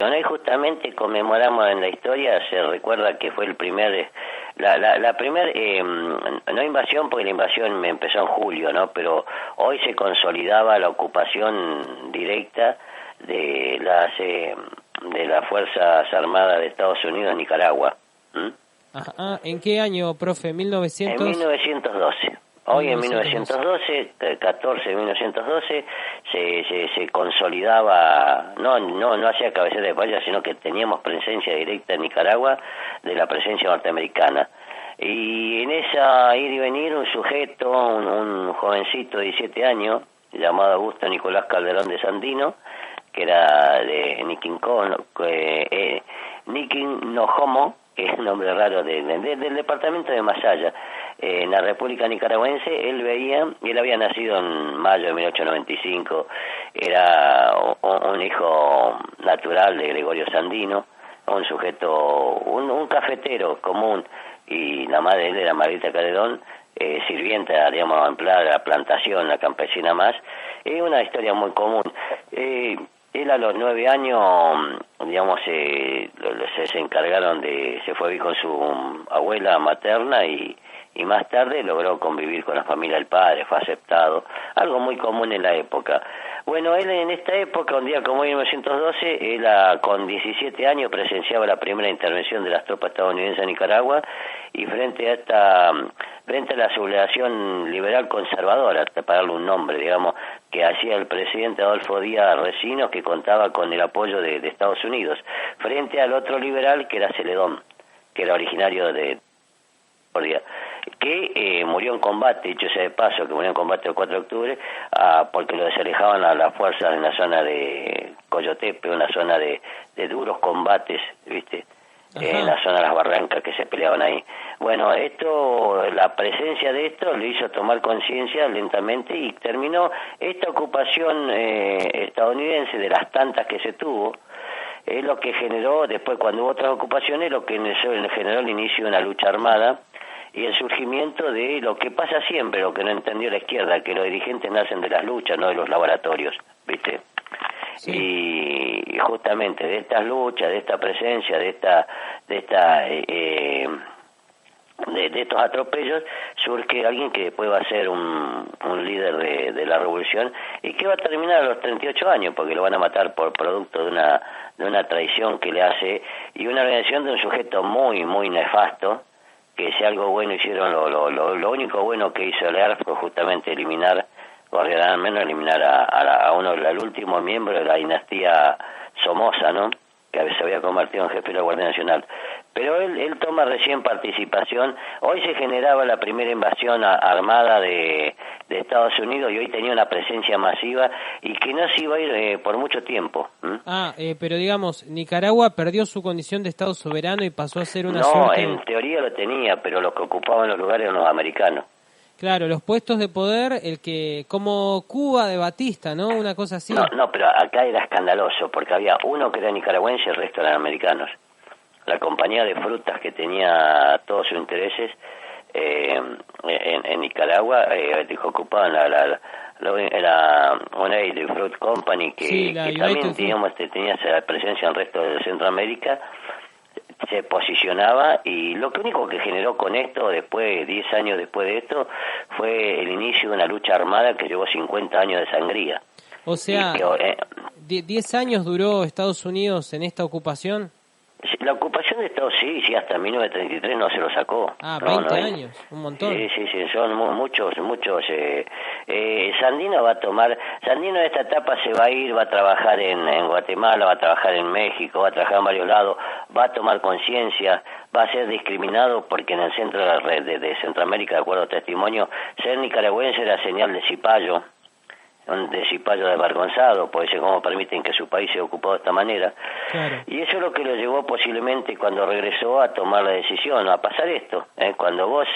Hoy justamente conmemoramos en la historia, se recuerda que fue el primer, la primer, no invasión, porque la invasión empezó en julio, ¿no? Pero hoy se consolidaba la ocupación directa de las Fuerzas Armadas de Estados Unidos en Nicaragua. Ajá. ¿En qué año, profe? ¿1900? En 1912. Hoy en 1912, 14 de 1912, se consolidaba, no hacía cabecera de playa, sino que teníamos presencia directa en Nicaragua de la presencia norteamericana. Y en esa ir y venir, un sujeto, un jovencito de 17 años, llamado Augusto Nicolás Calderón de Sandino, que era de Niquín Nojomo, que es un nombre raro del departamento de Masaya, en la República Nicaragüense. Él había nacido en mayo de 1895, era un hijo natural de Gregorio Sandino, un sujeto, un cafetero común, y la madre de él era Margarita Calderón, sirvienta, digamos, en la plantación, la campesina más. Es una historia muy común. Él a los 9 años, digamos, se encargaron se fue a vivir con su abuela materna y más tarde logró convivir con la familia del padre, fue aceptado, algo muy común en la época. Bueno, él en esta época, un día como hoy en 1912, él con 17 años presenciaba la primera intervención de las tropas estadounidenses en Nicaragua, y frente a la sublevación liberal conservadora, para darle un nombre, digamos, que hacía el presidente Adolfo Díaz Recinos, que contaba con el apoyo de Estados Unidos, frente al otro liberal que era Celedón, que era originario de que murió en combate, dicho sea de paso, que murió en combate el 4 de octubre, porque lo desalejaban a las fuerzas en la zona de Coyotepe, una zona de duros combates, ¿viste? En la zona de las barrancas que se peleaban ahí. Bueno, la presencia de esto le hizo tomar conciencia lentamente y terminó esta ocupación estadounidense, de las tantas que se tuvo, es lo que generó, después cuando hubo otras ocupaciones, lo que generó el inicio de una lucha armada y el surgimiento de lo que pasa siempre, lo que no entendió la izquierda, que los dirigentes nacen de las luchas, no de los laboratorios, ¿viste? Sí. Y justamente de estas luchas, de esta presencia, de estos atropellos, surge alguien que después va a ser un líder de la revolución, y que va a terminar a los 38 años, porque lo van a matar por producto de una traición que le hace, y una organización de un sujeto muy, muy nefasto, que si algo bueno hicieron, lo único bueno que hizo el ERF fue justamente eliminar al último miembro de la dinastía Somoza, ¿no? Que se había convertido en jefe de la Guardia Nacional. Pero él toma recién participación. Hoy se generaba la primera invasión armada de Estados Unidos, y hoy tenía una presencia masiva y que no se iba a ir por mucho tiempo. Pero digamos, Nicaragua perdió su condición de Estado soberano y pasó a ser una No, en teoría lo tenía, pero los que ocupaban los lugares eran los americanos. Claro, los puestos de poder, como Cuba de Batista, ¿no? Una cosa así. No, pero acá era escandaloso, porque había uno que era nicaragüense y el resto eran americanos. La compañía de frutas que tenía todos sus intereses en Nicaragua, ocupaban era United Fruit Company, que también tenía esa presencia en el resto de Centroamérica, se posicionaba, y lo único que generó con esto, 10 años después de esto, fue el inicio de una lucha armada que llevó 50 años de sangría. O sea, 10 años duró Estados Unidos en esta ocupación. La ocupación de Estados Unidos, sí, hasta 1933 no se lo sacó. 20 años, un montón. Sí, son muchos. Sandino en esta etapa se va a ir, va a trabajar en Guatemala, va a trabajar en México, va a trabajar en varios lados, va a tomar conciencia, va a ser discriminado, porque en el centro de la red de Centroamérica, de acuerdo a testimonio, ser nicaragüense era señal de cipayo, desvergonzado, puede ser cómo permiten que su país sea ocupado de esta manera. Claro. Y eso es lo que lo llevó posiblemente, cuando regresó, a tomar la decisión, a pasar esto. Cuando vos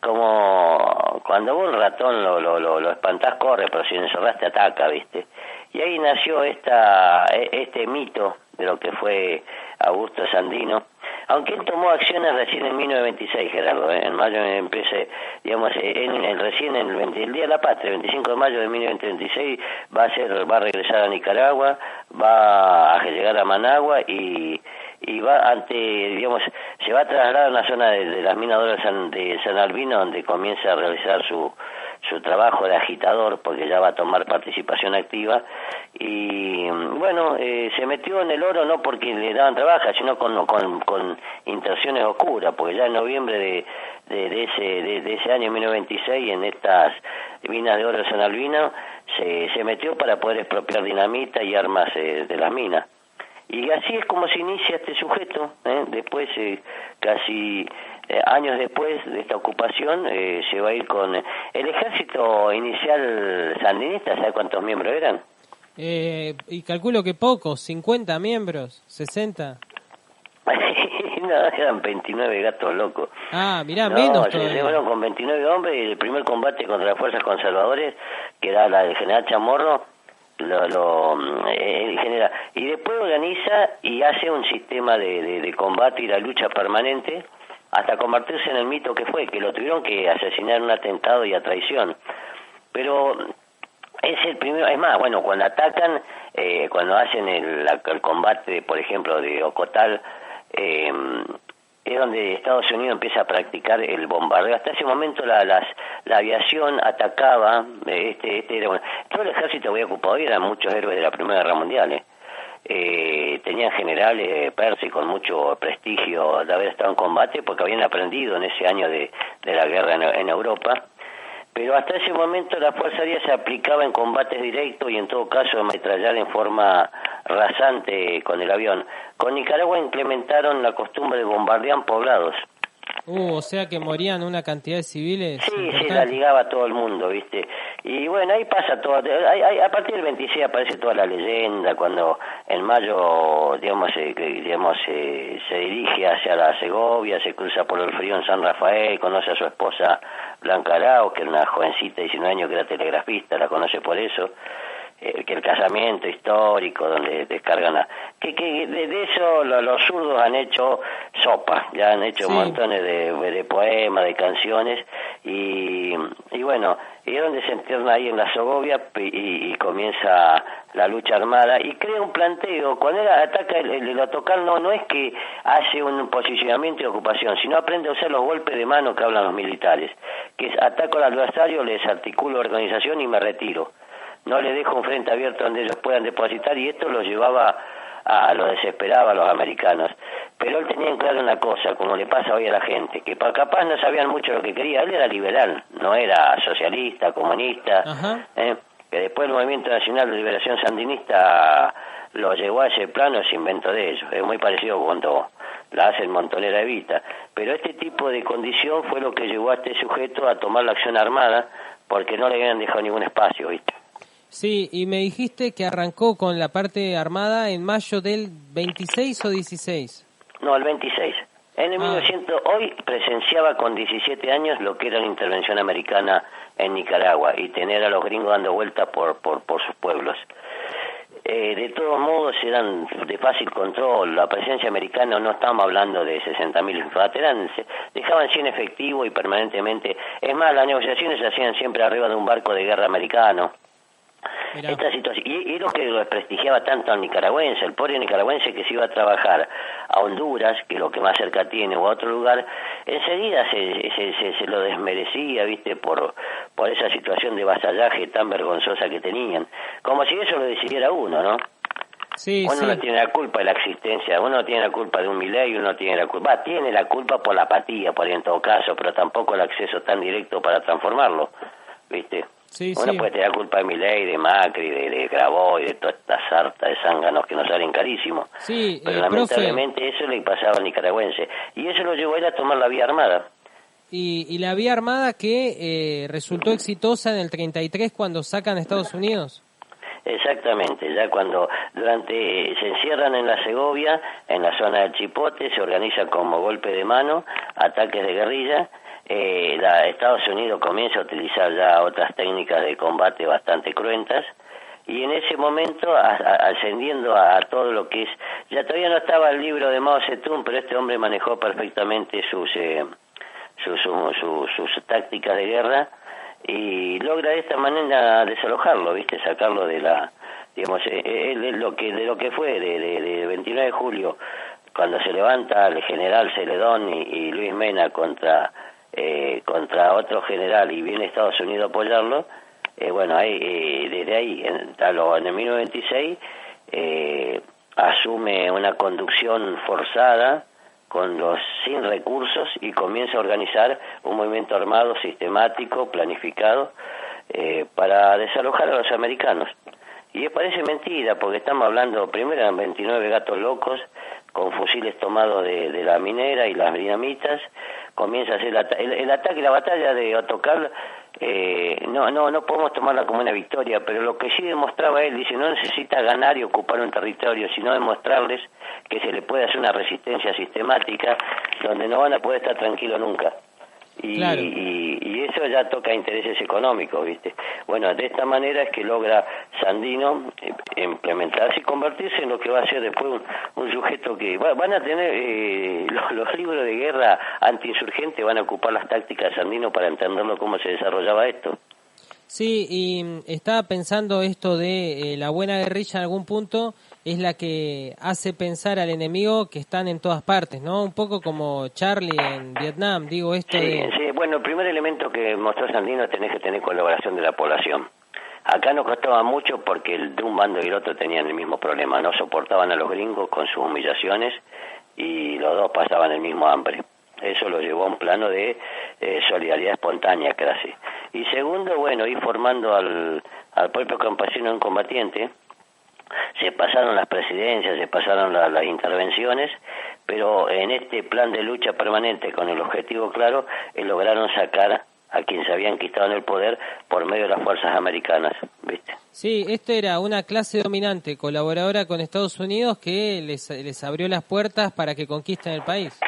el ratón lo espantás, corre, pero si lo encerrás te ataca, ¿viste? Y ahí nació este mito de lo que fue Augusto Sandino, aunque él tomó acciones recién en 1926, Gerardo, en mayo empecé, digamos, recién el Día de la Patria, el 25 de mayo de 1926, va a regresar a Nicaragua, va a llegar a Managua y se va a trasladar a la zona de las minas de oro de San Albino, donde comienza a realizar su trabajo de agitador, porque ya va a tomar participación activa, y bueno, se metió en el oro no porque le daban trabajo, sino con intenciones oscuras, porque ya en noviembre de ese año 1926, en estas minas de oro de San Albino, se metió para poder expropiar dinamita y armas de las minas. Y así es como se inicia este sujeto, después, casi años después de esta ocupación, se va a ir con el ejército inicial sandinista. ¿Sabe cuántos miembros eran? Y calculo que pocos, 50 miembros, 60. No, eran 29 gatos locos. Ah, mirá, menos todavía. Se fueron con 29 hombres, y el primer combate contra las fuerzas conservadoras, que era la del general Chamorro, el general, y después organiza y hace un sistema de combate y la lucha permanente hasta convertirse en el mito que fue, que lo tuvieron que asesinar en un atentado y a traición. Pero es el primero, es más, bueno, cuando atacan, cuando hacen el combate, por ejemplo, de Ocotal, es donde Estados Unidos empieza a practicar el bombardeo. Hasta ese momento la aviación atacaba, todo el ejército había ocupado, y eran muchos héroes de la Primera Guerra Mundial, tenían generales persas con mucho prestigio de haber estado en combate, porque habían aprendido en ese año de la guerra en Europa. Pero hasta ese momento la Fuerza Aérea se aplicaba en combates directos y en todo caso ametrallar en forma rasante con el avión. Con Nicaragua implementaron la costumbre de bombardear poblados. O sea que morían una cantidad de civiles. Sí, se la ligaba a todo el mundo, ¿viste? Y bueno, ahí pasa todo. A partir del 26 aparece toda la leyenda, cuando en mayo, se dirige hacia la Segovia, se cruza por el frío en San Rafael, conoce a su esposa Blanca Arao, que era una jovencita de 19 años que era telegrafista, la conoce por eso. Que el casamiento histórico donde descargan que de eso los zurdos han hecho sopa, ya han hecho montones de poemas, de canciones, y bueno, y es donde se entierna ahí en la Segovia y comienza la lucha armada y crea un planteo. Cuando él ataca el Otocal, no es que hace un posicionamiento de ocupación, sino aprende a usar los golpes de mano que hablan los militares, que es: ataco al adversario, les desarticulo organización y me retiro. No le dejo un frente abierto donde ellos puedan depositar, y esto lo desesperaba a los americanos. Pero él tenía en claro una cosa, como le pasa hoy a la gente, que capaz no sabían mucho lo que quería. Él era liberal, no era socialista, comunista, que después el Movimiento Nacional de Liberación Sandinista lo llevó a ese plano, ese invento de ellos. Es muy parecido cuando la hacen Montonera Evita. Pero este tipo de condición fue lo que llevó a este sujeto a tomar la acción armada, porque no le habían dejado ningún espacio, ¿viste? Sí, y me dijiste que arrancó con la parte armada en mayo del 26 o 16. No, el 26. En el 1900, hoy presenciaba con 17 años lo que era la intervención americana en Nicaragua y tener a los gringos dando vuelta por sus pueblos. De todos modos eran de fácil control. La presencia americana, no estamos hablando de 60.000 infantes, dejaban 100 efectivos y permanentemente. Es más, las negociaciones se hacían siempre arriba de un barco de guerra americano. Mirá. Esta situación, y lo que lo desprestigiaba tanto al nicaragüense, el pobre nicaragüense que se iba a trabajar a Honduras, que es lo que más cerca tiene, o a otro lugar, enseguida se lo desmerecía, ¿viste? Por esa situación de vasallaje tan vergonzosa que tenían, como si eso lo decidiera uno, ¿no? Sí, uno no tiene la culpa de la existencia, uno no tiene la culpa de un Milei, uno tiene la culpa, tiene la culpa por la apatía, por ahí en todo caso, pero tampoco el acceso tan directo para transformarlo, ¿viste? Sí, uno puede tener la culpa de Milei, de Macri, de Grabois, de toda esta sarta de zánganos que nos salen carísimos. Sí, pero lamentablemente eso le pasaba al nicaragüense. Y eso lo llevó a él a tomar la vía armada. Y la vía armada que resultó exitosa en el 33 cuando sacan a Estados Unidos. Exactamente, ya cuando se encierran en la Segovia, en la zona del Chipote, se organiza como golpe de mano, ataques de guerrilla. Estados Unidos comienza a utilizar ya otras técnicas de combate bastante cruentas, y en ese momento ascendiendo a todo lo que es, ya todavía no estaba el libro de Mao Zedong, pero este hombre manejó perfectamente sus tácticas de guerra y logra de esta manera desalojarlo, ¿viste? Sacarlo de la, digamos, de lo que fue de 29 de julio, cuando se levanta el general Celedón y Luis Mena contra otro general y viene Estados Unidos a apoyarlo. Bueno, desde ahí, en el 1926, asume una conducción forzada sin recursos y comienza a organizar un movimiento armado sistemático, planificado, para desalojar a los americanos. Y parece mentira, porque estamos hablando, primero eran 29 gatos locos, con fusiles tomados de la minera y las dinamitas. Comienza a hacer el ataque, la batalla de Otocar. No podemos tomarla como una victoria, pero lo que sí demostraba él, dice, no necesita ganar y ocupar un territorio, sino demostrarles que se le puede hacer una resistencia sistemática donde no van a poder estar tranquilos nunca. Claro. Y eso ya toca intereses económicos, ¿viste? Bueno, de esta manera es que logra Sandino implementarse y convertirse en lo que va a ser después un sujeto que van a tener los libros de guerra antiinsurgentes, van a ocupar las tácticas de Sandino para entenderlo cómo se desarrollaba esto. Sí, y estaba pensando esto de la buena guerrilla en algún punto es la que hace pensar al enemigo que están en todas partes, ¿no? Un poco como Charlie en Vietnam, digo esto Sí, bueno, el primer elemento que mostró Sandino es que tener colaboración de la población. Acá no costaba mucho porque de un bando y el otro tenían el mismo problema, no soportaban a los gringos con sus humillaciones y los dos pasaban el mismo hambre. Eso lo llevó a un plano de solidaridad espontánea casi. Y segundo, bueno, ir formando al propio campesino en combatiente. Se pasaron las presidencias, se pasaron las intervenciones, pero en este plan de lucha permanente con el objetivo claro, lograron sacar a quien se habían quitado en el poder por medio de las fuerzas americanas, ¿viste? Sí, esto era una clase dominante, colaboradora con Estados Unidos, que les abrió las puertas para que conquisten el país.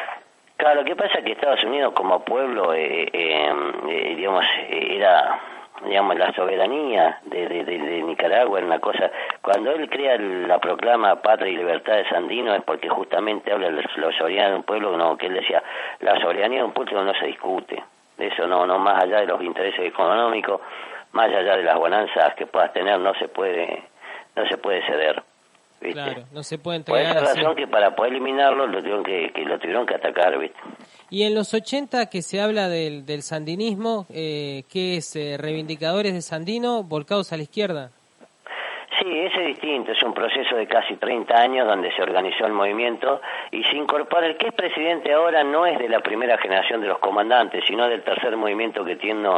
Claro, lo que pasa es que Estados Unidos como pueblo, digamos, era... digamos, la soberanía de Nicaragua era una cosa. Cuando él crea la proclama Patria y Libertad de Sandino es porque justamente habla de la soberanía de un pueblo, no, que él decía, la soberanía de un pueblo no se discute, eso no más allá de los intereses económicos, más allá de las bonanzas que puedas tener, no se puede ceder, ¿viste? Claro, no se puede entregar. Por esa razón que para poder eliminarlo lo tuvieron que atacar, ¿viste? Y en los 80 que se habla del sandinismo, ¿qué es? ¿Reivindicadores de Sandino volcados a la izquierda? Sí, ese es distinto, es un proceso de casi 30 años donde se organizó el movimiento y se incorpora. El que es presidente ahora no es de la primera generación de los comandantes, sino del tercer movimiento que tiene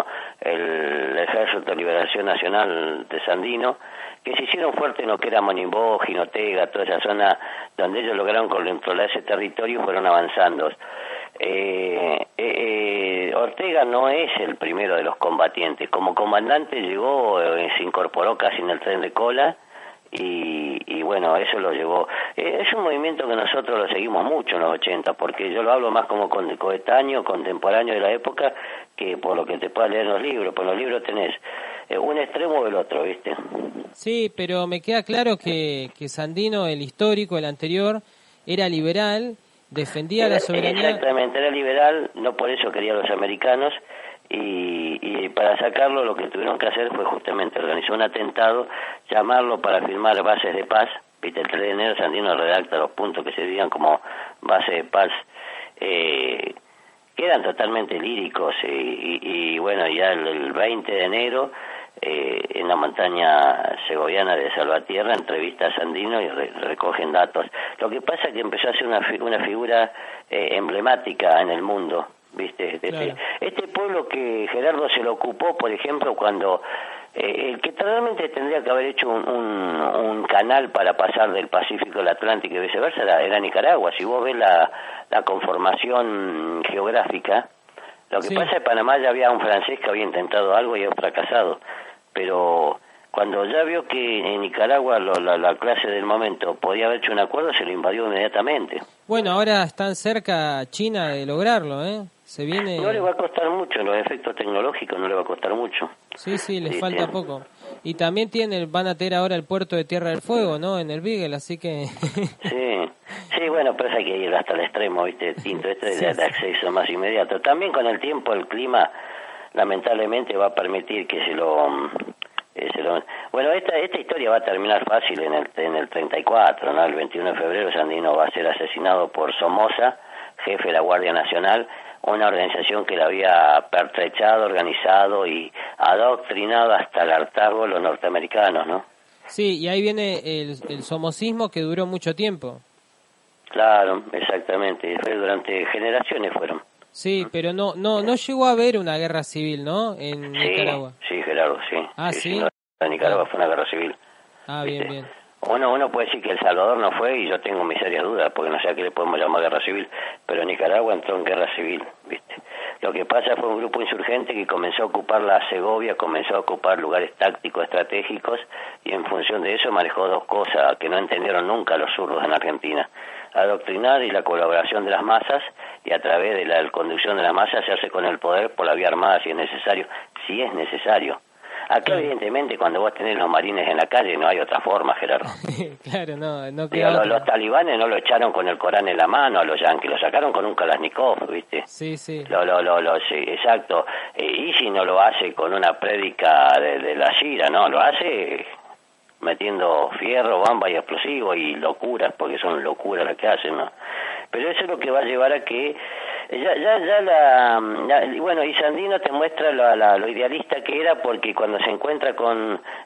el Ejército de Liberación Nacional de Sandino, que se hicieron fuertes en lo que era Monimbó, Jinotega, toda esa zona donde ellos lograron controlar ese territorio y fueron avanzando. Ortega no es el primero de los combatientes. Como comandante llegó, se incorporó casi en el tren de cola y bueno, eso lo llevó. Es un movimiento que nosotros lo seguimos mucho en los 80, porque yo lo hablo más como coetáneo, contemporáneo de la época, que por lo que te puedas leer en los libros. Por los libros tenés un extremo o el otro, ¿viste? Sí, pero me queda claro que Sandino, el histórico, el anterior, era liberal, defendía la soberanía. Exactamente, era liberal, no por eso quería a los americanos, y para sacarlo lo que tuvieron que hacer fue justamente organizar un atentado, llamarlo para firmar bases de paz. Viste, el 3 de enero Sandino redacta los puntos que se digan como base de paz, que eran totalmente líricos, y bueno, ya el 20 de enero en la montaña segoviana de Salvatierra entrevista a Sandino y recogen datos. Lo que pasa es que empezó a ser una figura emblemática en el mundo, ¿viste? Claro. Este pueblo que Gerardo se lo ocupó, por ejemplo, cuando el que realmente tendría que haber hecho un canal para pasar del Pacífico al Atlántico y viceversa era Nicaragua. Si vos ves la conformación geográfica, lo que pasa es que Panamá ya había un francés que había intentado algo y había fracasado, pero cuando ya vio que en Nicaragua la clase del momento podía haber hecho un acuerdo, se lo invadió inmediatamente. Bueno, ahora están cerca China de lograrlo, ¿eh? Se viene... No le va a costar mucho, los efectos tecnológicos no le va a costar mucho. Sí, les falta poco. Y también van a tener ahora el puerto de Tierra del Fuego, ¿no? En el Beagle, así que... sí, bueno, pero hay que ir hasta el extremo, ¿viste? Tinto, es de acceso más inmediato. También con el tiempo el clima lamentablemente va a permitir que se lo... Bueno, esta historia va a terminar fácil en el 34, ¿no? El 21 de febrero Sandino va a ser asesinado por Somoza, jefe de la Guardia Nacional, una organización que la había pertrechado, organizado y adoctrinado hasta el hartazgo los norteamericanos, ¿no? Sí, y ahí viene el somocismo que duró mucho tiempo. Claro, exactamente, fue durante generaciones fueron. Sí, pero no llegó a haber una guerra civil, ¿no? En Nicaragua. Sí, Gerardo, sí. Ah, sí. En Nicaragua fue una guerra civil. Ah, ¿viste? bien. Uno puede decir que El Salvador no fue y yo tengo mis serias dudas, porque no sé a qué le podemos llamar guerra civil, pero Nicaragua entró en guerra civil, ¿viste? Lo que pasa fue un grupo insurgente que comenzó a ocupar la Segovia, comenzó a ocupar lugares tácticos, estratégicos, y en función de eso manejó dos cosas que no entendieron nunca los zurdos en Argentina: adoctrinar y la colaboración de las masas, y a través de la conducción de las masas hacerse con el poder por la vía armada si es necesario. Acá, evidentemente, cuando vos tenés los marines en la calle, no hay otra forma, Gerardo. Claro, no queda los talibanes no lo echaron con el Corán en la mano a los yanquis, lo sacaron con un Kalashnikov, ¿viste? Sí. Sí, exacto. Y si no lo hace con una prédica de la Shira, no, lo hace metiendo fierro, bamba y explosivo y locuras, porque son locuras las que hacen, ¿no? Pero eso es lo que va a llevar a que bueno, y Sandino te muestra lo idealista que era, porque cuando se encuentra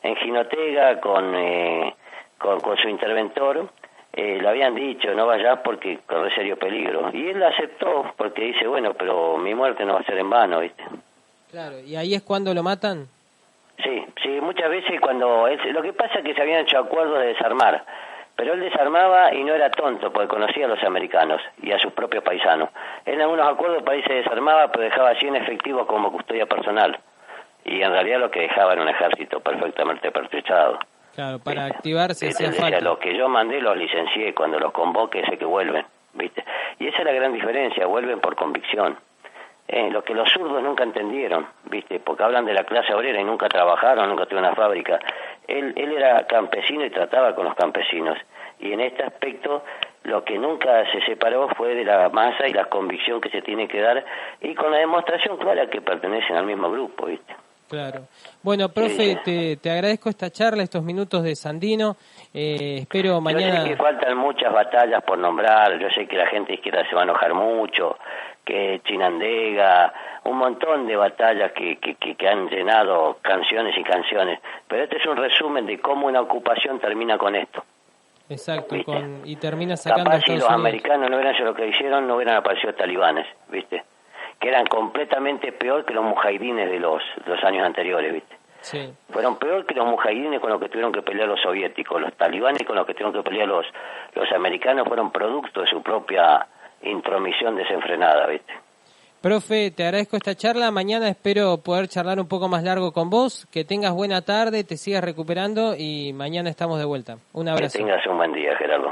en Jinotega con su interventor, le habían dicho no vayas porque corre serio peligro, y él aceptó porque dice, bueno, pero mi muerte no va a ser en vano, ¿viste? Claro, y ahí es cuando lo matan. Sí, muchas veces lo que pasa es que se habían hecho acuerdos de desarmar, pero él desarmaba y no era tonto, porque conocía a los americanos y a sus propios paisanos. En algunos acuerdos el país se desarmaba, pero dejaba 100 efectivos como custodia personal, y en realidad lo que dejaba era un ejército perfectamente pertrechado. Claro, para activarse hacía decía, falta. Los que yo mandé los licencié, cuando los convoque sé que vuelven, ¿viste? Y esa es la gran diferencia, vuelven por convicción. Lo que los zurdos nunca entendieron, ¿viste? Porque hablan de la clase obrera y nunca trabajaron, nunca tuvieron una fábrica. Él era campesino y trataba con los campesinos. Y en este aspecto lo que nunca se separó fue de la masa y la convicción que se tiene que dar, y con la demostración clara que pertenecen al mismo grupo, ¿viste? Claro. Bueno, profe, te agradezco esta charla, estos minutos de Sandino. Espero mañana... Yo sé que faltan muchas batallas por nombrar, yo sé que la gente izquierda se va a enojar mucho, que Chinandega, un montón de batallas que han llenado canciones y canciones, pero este es un resumen de cómo una ocupación termina con esto. Exacto, y termina sacando... Capaz si los americanos no hubieran hecho lo que hicieron, no hubieran aparecido talibanes, ¿viste? Que eran completamente peor que los mujahidines de los años anteriores, ¿viste? Sí. Fueron peor que los mujahidines con los que tuvieron que pelear los soviéticos. Los talibanes con los que tuvieron que pelear los americanos fueron producto de su propia intromisión desenfrenada, ¿viste? Profe, te agradezco esta charla. Mañana espero poder charlar un poco más largo con vos. Que tengas buena tarde, te sigas recuperando y mañana estamos de vuelta. Un abrazo. Que tengas un buen día, Gerardo.